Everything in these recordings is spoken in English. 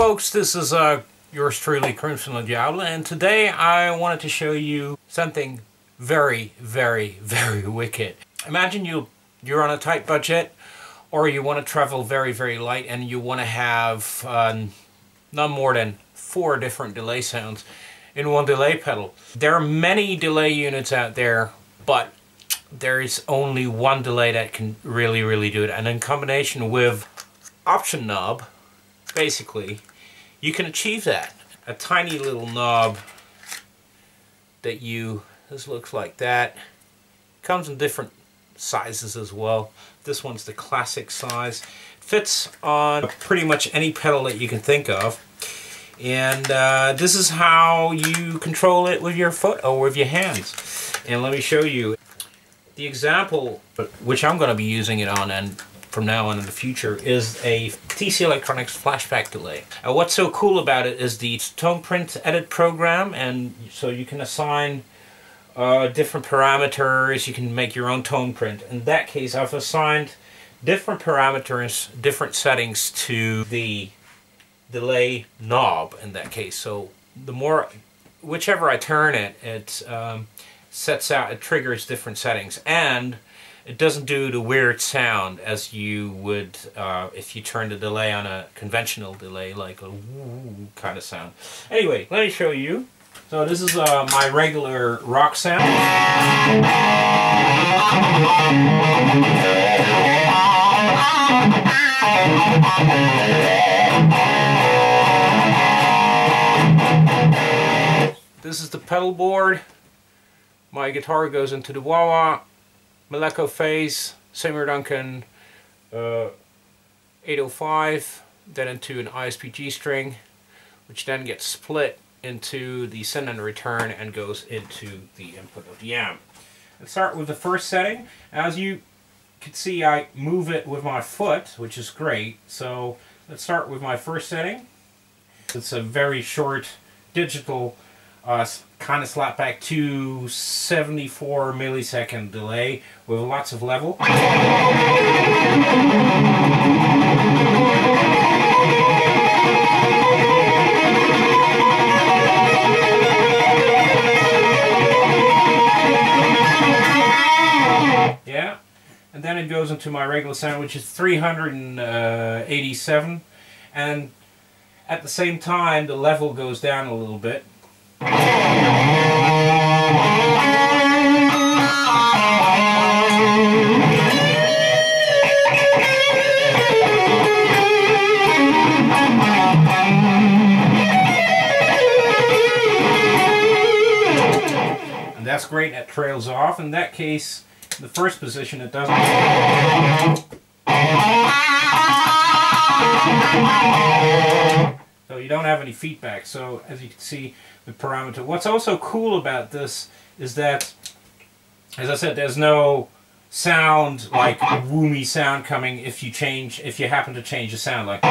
folks, this is yours truly, Krimson and Diable, and today I wanted to show you something very, very, very wicked. Imagine you're on a tight budget, or you want to travel very, very light, and you want to have not more than 4 different delay sounds in one delay pedal. There are many delay units out there, but there is only one delay that can really do it, and in combination with option knob, basically, you can achieve that. A tiny little knob that this looks like that. Comes in different sizes as well. This one's the classic size. Fits on pretty much any pedal that you can think of. And this is how you control it with your foot or with your hands. And let me show you. The example which I'm going to be using it on, and from now on in the future, is a TC Electronic Flashback delay. What's so cool about it is the tone print edit program, and so you can assign different parameters, you can make your own tone print. In that case, I've assigned different parameters, different settings to the delay knob in that case. So the more, whichever I turn it, it triggers different settings, and it doesn't do the weird sound as you would if you turn the delay on a conventional delay, like a woo kind of sound. Anyway, let me show you. So this is my regular rock sound. This is the pedal board. My guitar goes into the wah-wah, Maleko phase, Seymour Duncan 805, then into an ISP string, which then gets split into the send and return and goes into the input of the amp. Let's start with the first setting. As you can see, I move it with my foot, which is great. So let's start with my first setting. It's a very short digital kind of slapback 274 millisecond delay with lots of level. Yeah, and then it goes into my regular sound, which is 387, and at the same time the level goes down a little bit. And that's great, that trails off. In that case, in the first position it doesn't. So you don't have any feedback. So as you can see, the parameter. What's also cool about this is that, as I said, there's no sound like woomy sound coming if you happen to change the sound, like.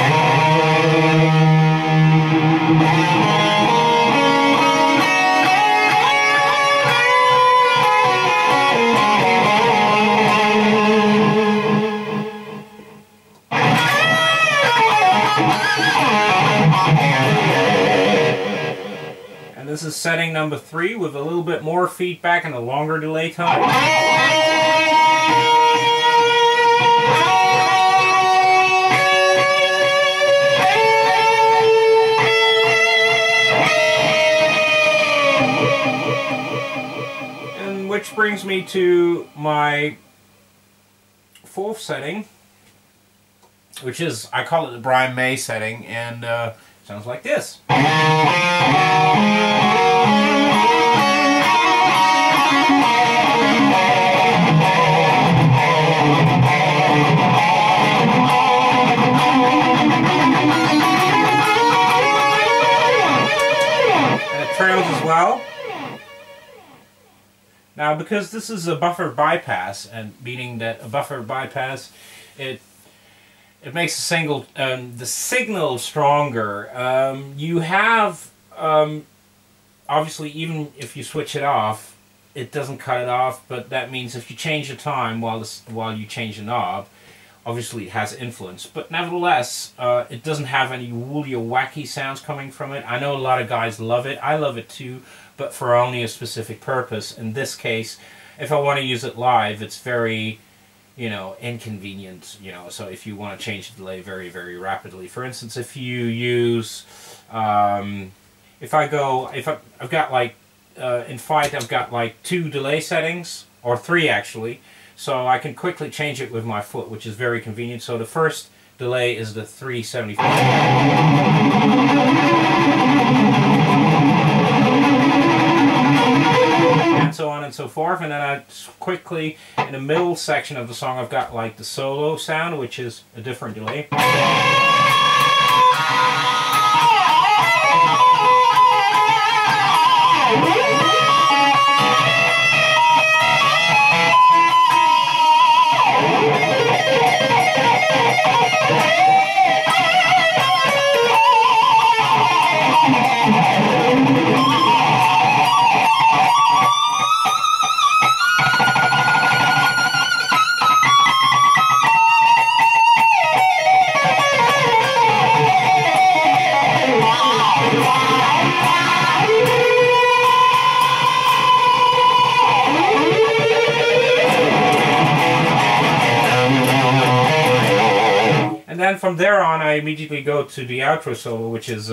This is setting number 3 with a little bit more feedback and a longer delay time. And which brings me to my 4th setting, which is, I call it the Brian May setting, and sounds like this. And it trails as well. Now, because this is a buffer bypass, and meaning that a buffer bypass, it makes the signal stronger. You have, obviously, even if you switch it off, it doesn't cut it off, but that means if you change the time while you change the knob, obviously it has influence, but nevertheless, it doesn't have any woolly or wacky sounds coming from it. I know a lot of guys love it. I love it too, but for only a specific purpose. In this case, if I want to use it live, it's very, you know, inconvenient, you know, so if you want to change the delay very, very rapidly. For instance, if you use, if I've got like, in Fight, I've got like 2 delay settings, or 3 actually, so I can quickly change it with my foot, which is very convenient. So the first delay is the 375. And so on and so forth, and then I quickly, in the middle section of the song, I've got like the solo sound, which is a different delay. And then from there on, I immediately go to the outro solo, which is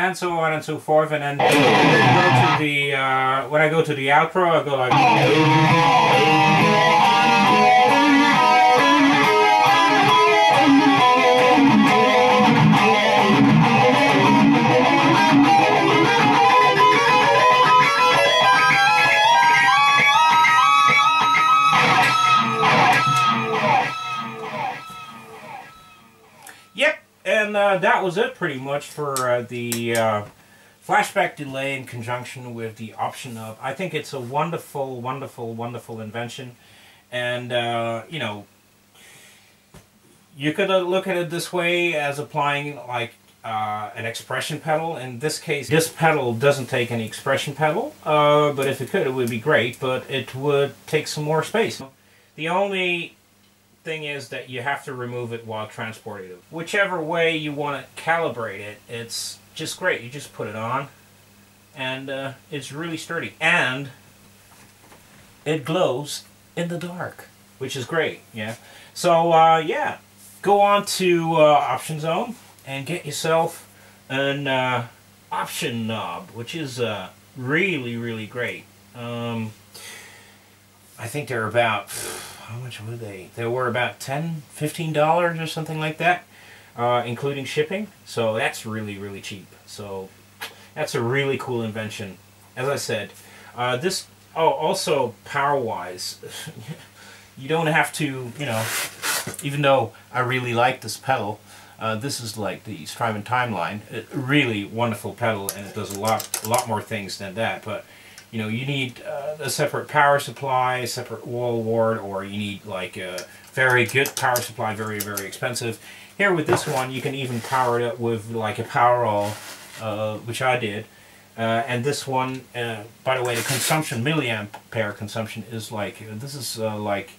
and so on and so forth, and then when I go to the outro, I go like. Yep, and that was it pretty much for the flashback delay in conjunction with the option knob. I think it's a wonderful, wonderful, wonderful invention, and you know, you could look at it this way as applying like an expression pedal. In this case, this pedal doesn't take any expression pedal, but if it could, it would be great, but it would take some more space. The only thing is that you have to remove it while transporting it. Whichever way you want to calibrate it, it's just great. You just put it on, and it's really sturdy, and it glows in the dark, which is great. Yeah. So yeah, go on to Option Zone and get yourself an option knob, which is really, really great. I think they're about, how much were they? They were about $10, $15 or something like that, including shipping. So that's really, really cheap. So that's a really cool invention. As I said, this, oh, also power-wise, you don't have to, you know, even though I really like this pedal, this is like the Strymon Timeline, a really wonderful pedal, and it does a lot more things than that. But you know, you need a separate power supply, a separate wall wart, or you need like a very good power supply, very, very expensive. Here with this one, you can even power it up with like a Powerall, which I did. And this one, by the way, the consumption, milliampere consumption is like, this is like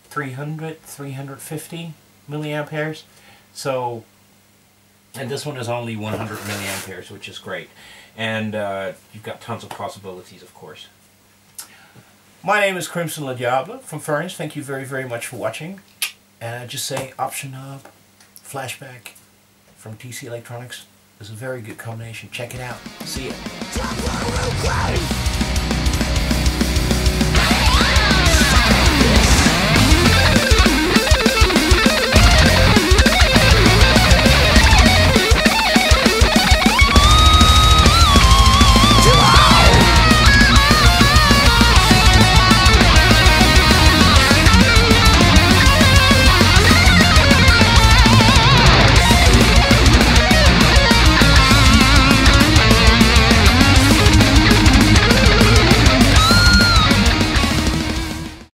350 milliamperes. So, and this one is only 100 milliamperes, which is great. And you've got tons of possibilities, of course. My name is Krimson Le Diable from Furnace. Thank you very, very much for watching. And I just say option knob, flashback from TC Electronics is a very good combination. Check it out. See ya.